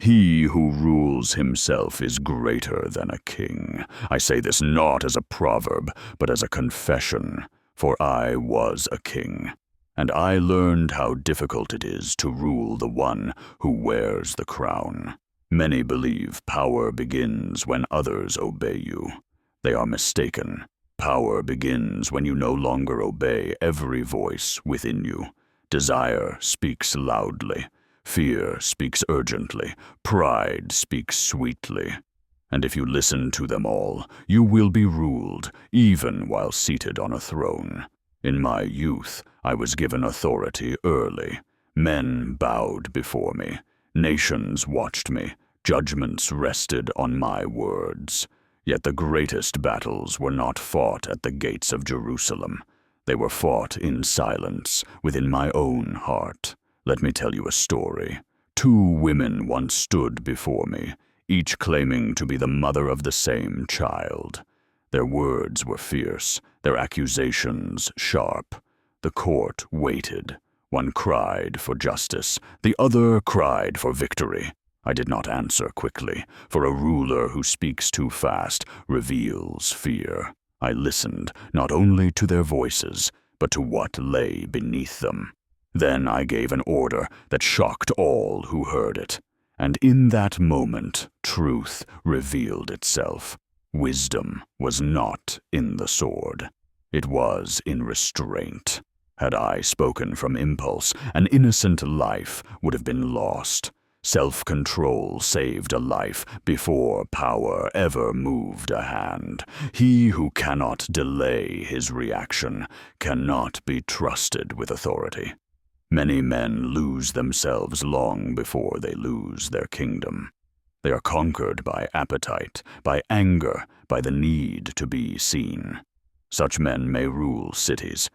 He who rules himself is greater than a king. I say this not as a proverb, but as a confession, for I was a king, and I learned how difficult it is to rule the one who wears the crown. Many believe power begins when others obey you. They are mistaken. Power begins when you no longer obey every voice within you. Desire speaks loudly. Fear speaks urgently. Pride speaks sweetly. And if you listen to them all, you will be ruled, even while seated on a throne. In my youth, I was given authority early. Men bowed before me. Nations watched me. Judgments rested on my words. Yet the greatest battles were not fought at the gates of Jerusalem. They were fought in silence, within my own heart. Let me tell you a story. 2 women once stood before me, each claiming to be the mother of the same child. Their words were fierce, their accusations sharp. The court waited. One cried for justice, the other cried for victory. I did not answer quickly, for a ruler who speaks too fast reveals fear. I listened not only to their voices, but to what lay beneath them. Then I gave an order that shocked all who heard it. And in that moment, truth revealed itself. Wisdom was not in the sword. It was in restraint. Had I spoken from impulse, an innocent life would have been lost. Self-control saved a life before power ever moved a hand. He who cannot delay his reaction cannot be trusted with authority. Many men lose themselves long before they lose their kingdom. They are conquered by appetite, by anger, by the need to be seen. Such men may rule cities,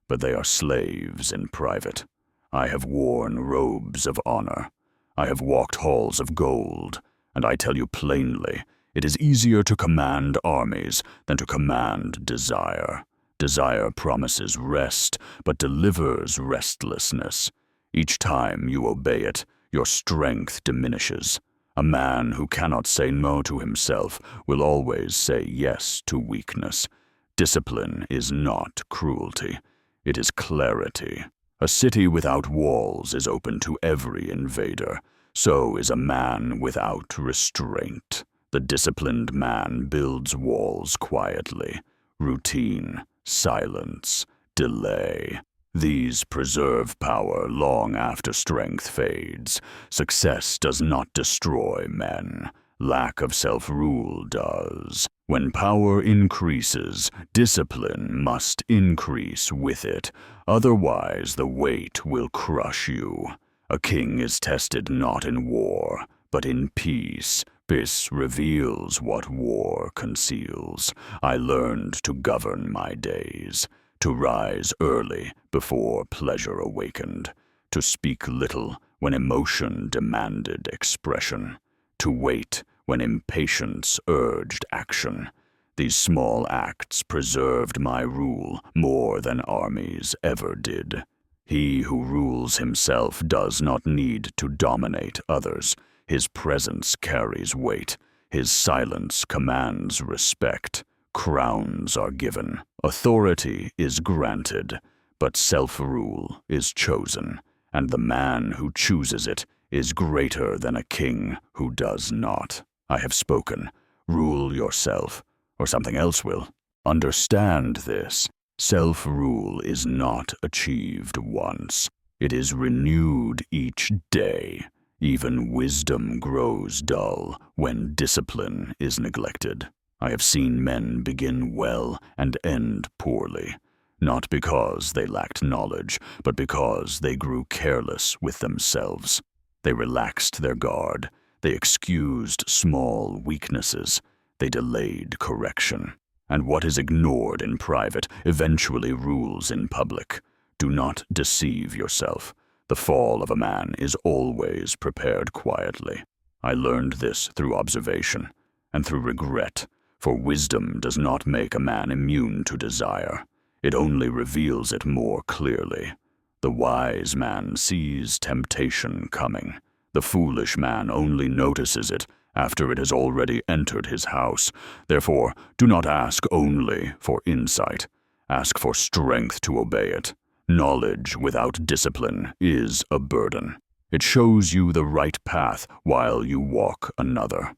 but they are slaves in private. I have worn robes of honor. I have walked halls of gold, and I tell you plainly, it is easier to command armies than to command desire. Desire promises rest, but delivers restlessness. Each time you obey it, your strength diminishes. A man who cannot say no to himself will always say yes to weakness. Discipline is not cruelty. It is clarity. A city without walls is open to every invader. So is a man without restraint. The disciplined man builds walls quietly. Routine, silence, delay. These preserve power long after strength fades. Success does not destroy men. Lack of self-rule does. When power increases, discipline must increase with it. Otherwise, the weight will crush you. A king is tested not in war, but in peace. This reveals what war conceals. I learned to govern my days, to rise early before pleasure awakened, to speak little when emotion demanded expression, to wait when impatience urged action. These small acts preserved my rule more than armies ever did. He who rules himself does not need to dominate others. His presence carries weight. His silence commands respect. Crowns are given. Authority is granted. But self-rule is chosen, and the man who chooses it is greater than a king who does not. I have spoken. Rule yourself, or something else will. Understand this. Self-rule is not achieved once. It is renewed each day. Even wisdom grows dull when discipline is neglected. I have seen men begin well and end poorly, not because they lacked knowledge, but because they grew careless with themselves. They relaxed their guard. They excused small weaknesses. They delayed correction. And what is ignored in private eventually rules in public. Do not deceive yourself. The fall of a man is always prepared quietly. I learned this through observation and through regret, for wisdom does not make a man immune to desire. It only reveals it more clearly. The wise man sees temptation coming. The foolish man only notices it after it has already entered his house. Therefore, do not ask only for insight. Ask for strength to obey it. Knowledge without discipline is a burden. It shows you the right path while you walk another.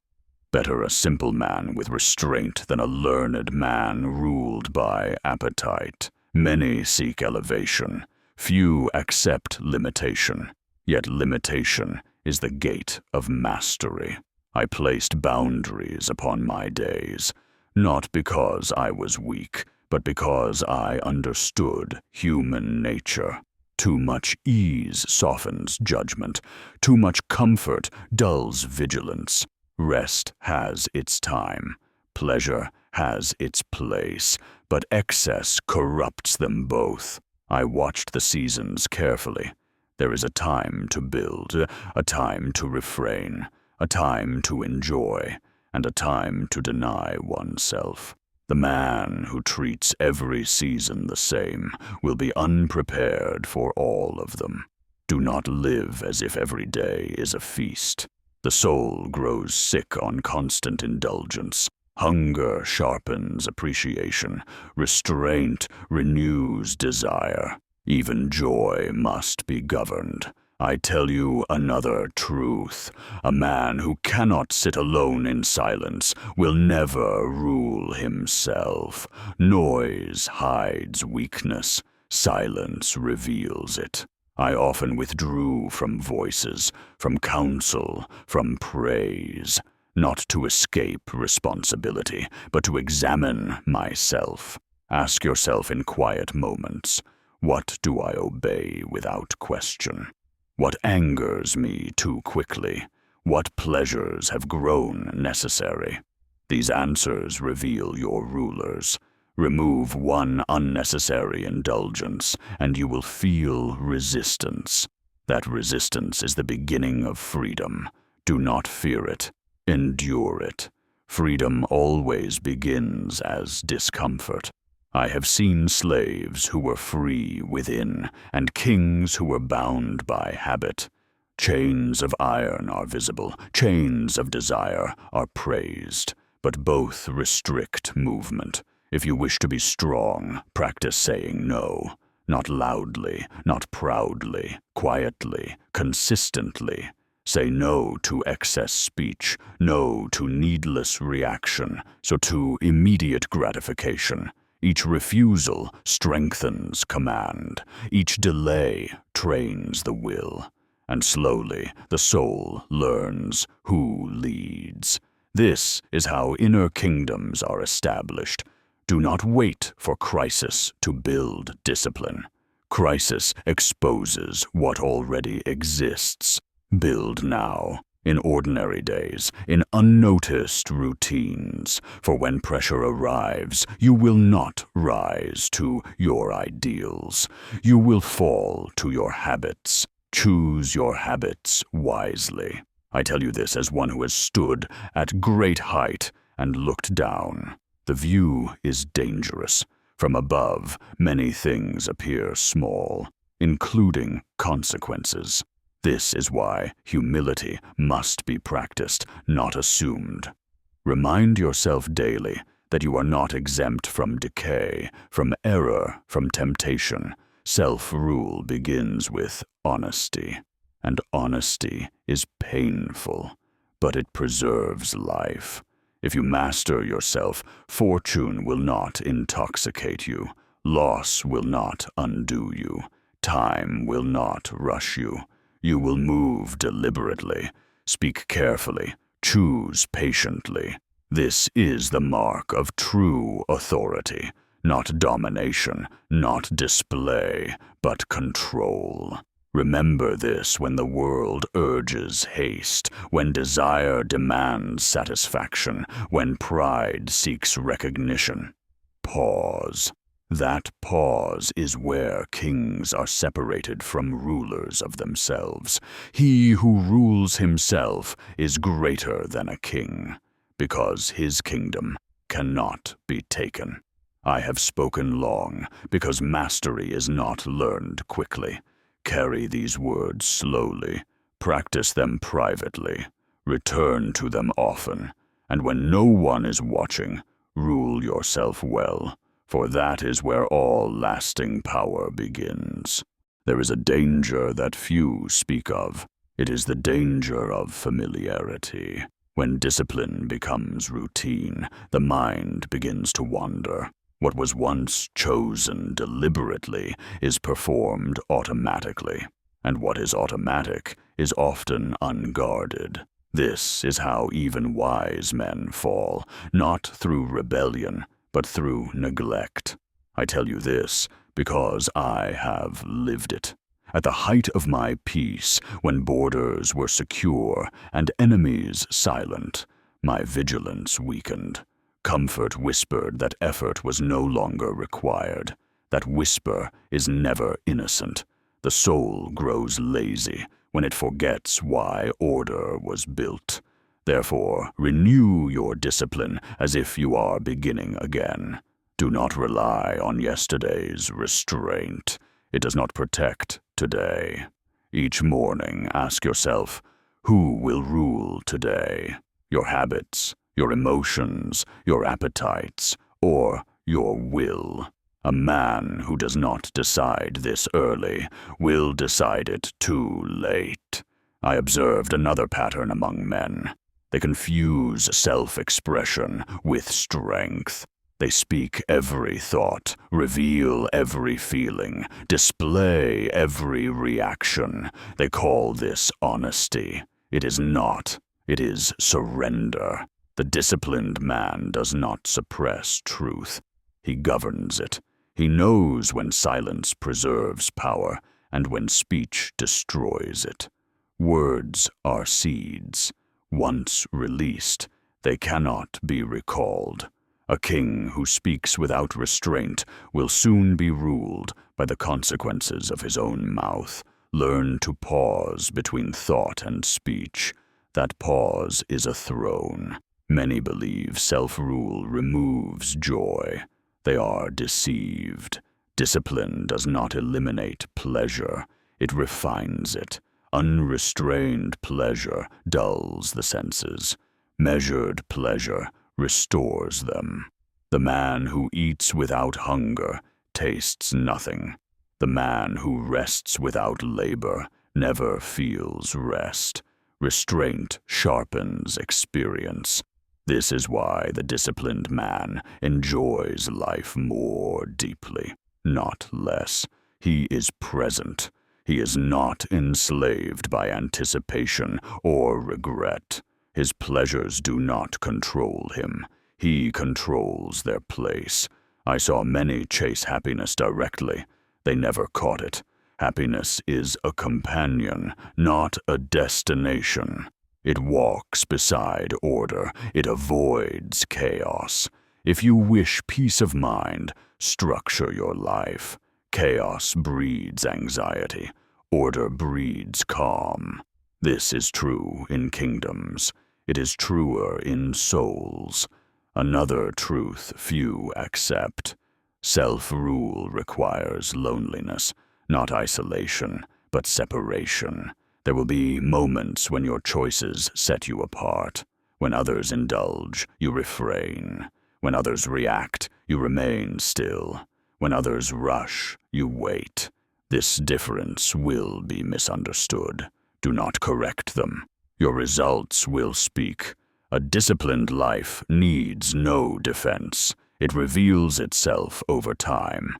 Better a simple man with restraint than a learned man ruled by appetite. Many seek elevation. Few accept limitation. Yet limitation is the gate of mastery. I placed boundaries upon my days, not because I was weak, but because I understood human nature. Too much ease softens judgment. Too much comfort dulls vigilance. Rest has its time. Pleasure has its place, but excess corrupts them both. I watched the seasons carefully. There is a time to build, a time to refrain, a time to enjoy, and a time to deny oneself. The man who treats every season the same will be unprepared for all of them. Do not live as if every day is a feast. The soul grows sick on constant indulgence. Hunger sharpens appreciation. Restraint renews desire. Even joy must be governed. I tell you another truth. A man who cannot sit alone in silence will never rule himself. Noise hides weakness. Silence reveals it. I often withdrew from voices, from counsel, from praise, not to escape responsibility, but to examine myself. Ask yourself in quiet moments, what do I obey without question? What angers me too quickly? What pleasures have grown necessary? These answers reveal your rulers. Remove one unnecessary indulgence, and you will feel resistance. That resistance is the beginning of freedom. Do not fear it. Endure it. Freedom always begins as discomfort. I have seen slaves who were free within, and kings who were bound by habit. Chains of iron are visible, chains of desire are praised, but both restrict movement. If you wish to be strong, practice saying no, not loudly, not proudly, quietly, consistently. Say no to excess speech, no to needless reaction, so to immediate gratification. Each refusal strengthens command. Each delay trains the will. And slowly the soul learns who leads. This is how inner kingdoms are established. Do not wait for crisis to build discipline. Crisis exposes what already exists. Build now, in ordinary days, in unnoticed routines, for when pressure arrives, you will not rise to your ideals. You will fall to your habits. Choose your habits wisely. I tell you this as one who has stood at great height and looked down. The view is dangerous. From above, many things appear small, including consequences. This is why humility must be practiced, not assumed. Remind yourself daily that you are not exempt from decay, from error, from temptation. Self-rule begins with honesty, and honesty is painful, but it preserves life. If you master yourself, fortune will not intoxicate you, loss will not undo you, time will not rush you. You will move deliberately, speak carefully, choose patiently. This is the mark of true authority, not domination, not display, but control. Remember this when the world urges haste, when desire demands satisfaction, when pride seeks recognition. Pause. That pause is where kings are separated from rulers of themselves. He who rules himself is greater than a king, because his kingdom cannot be taken. I have spoken long, because mastery is not learned quickly. Carry these words slowly. Practice them privately, return to them often, and when no one is watching, rule yourself well, for that is where all lasting power begins. There is a danger that few speak of. It is the danger of familiarity. When discipline becomes routine, the mind begins to wander. What was once chosen deliberately is performed automatically, and what is automatic is often unguarded. This is how even wise men fall, not through rebellion, but through neglect. I tell you this because I have lived it. At the height of my peace, when borders were secure and enemies silent, my vigilance weakened. Comfort whispered that effort was no longer required. That whisper is never innocent. The soul grows lazy when it forgets why order was built. Therefore, renew your discipline as if you are beginning again. Do not rely on yesterday's restraint. It does not protect today. Each morning, ask yourself, who will rule today? Your habits, your emotions, your appetites, or your will? A man who does not decide this early will decide it too late. I observed another pattern among men. They confuse self-expression with strength. They speak every thought, reveal every feeling, display every reaction. They call this honesty. It is not. It is surrender. The disciplined man does not suppress truth. He governs it. He knows when silence preserves power and when speech destroys it. Words are seeds. Once released, they cannot be recalled. A king who speaks without restraint will soon be ruled by the consequences of his own mouth. Learn to pause between thought and speech. That pause is a throne. Many believe self-rule removes joy. They are deceived. Discipline does not eliminate pleasure. It refines it. Unrestrained pleasure dulls the senses. Measured pleasure restores them. The man who eats without hunger tastes nothing. The man who rests without labor never feels rest. Restraint sharpens experience. This is why the disciplined man enjoys life more deeply, not less. He is present. He is not enslaved by anticipation or regret. His pleasures do not control him. He controls their place. I saw many chase happiness directly. They never caught it. Happiness is a companion, not a destination. It walks beside order. It avoids chaos. If you wish peace of mind, structure your life. Chaos breeds anxiety. Order breeds calm. This is true in kingdoms. It is truer in souls. Another truth few accept. Self-rule requires loneliness, not isolation, but separation. There will be moments when your choices set you apart. When others indulge, you refrain. When others react, you remain still. When others rush, you wait. This difference will be misunderstood. Do not correct them. Your results will speak. A disciplined life needs no defense. It reveals itself over time.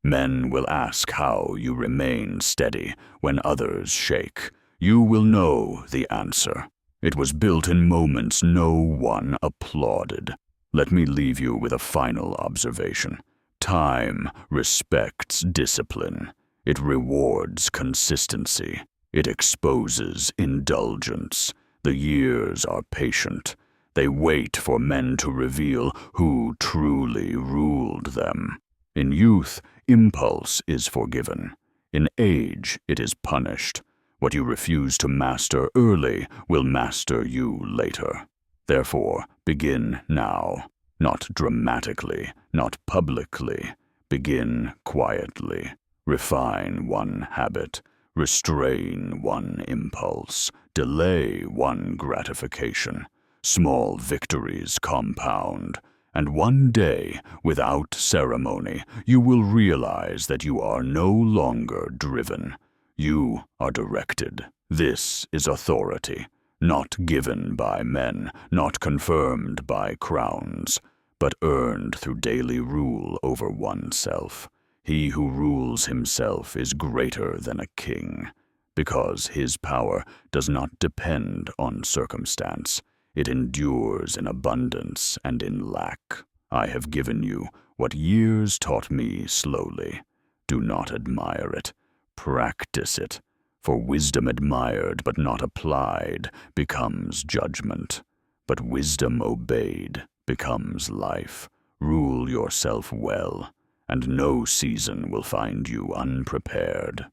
Men will ask how you remain steady when others shake. You will know the answer. It was built in moments no one applauded. Let me leave you with a final observation. Time respects discipline. It rewards consistency. It exposes indulgence. The years are patient. They wait for men to reveal who truly ruled them. In youth, impulse is forgiven. In age, it is punished. What you refuse to master early will master you later. Therefore, begin now. Not dramatically, not publicly. Begin quietly. Refine one habit. Restrain one impulse, delay one gratification. Small victories compound, and one day, without ceremony, you will realize that you are no longer driven. You are directed. This is authority, not given by men, not confirmed by crowns, but earned through daily rule over oneself. He who rules himself is greater than a king, because his power does not depend on circumstance. It endures in abundance and in lack. I have given you what years taught me slowly. Do not admire it. Practice it. For wisdom admired but not applied becomes judgment. But wisdom obeyed becomes life. Rule yourself well, and no season will find you unprepared.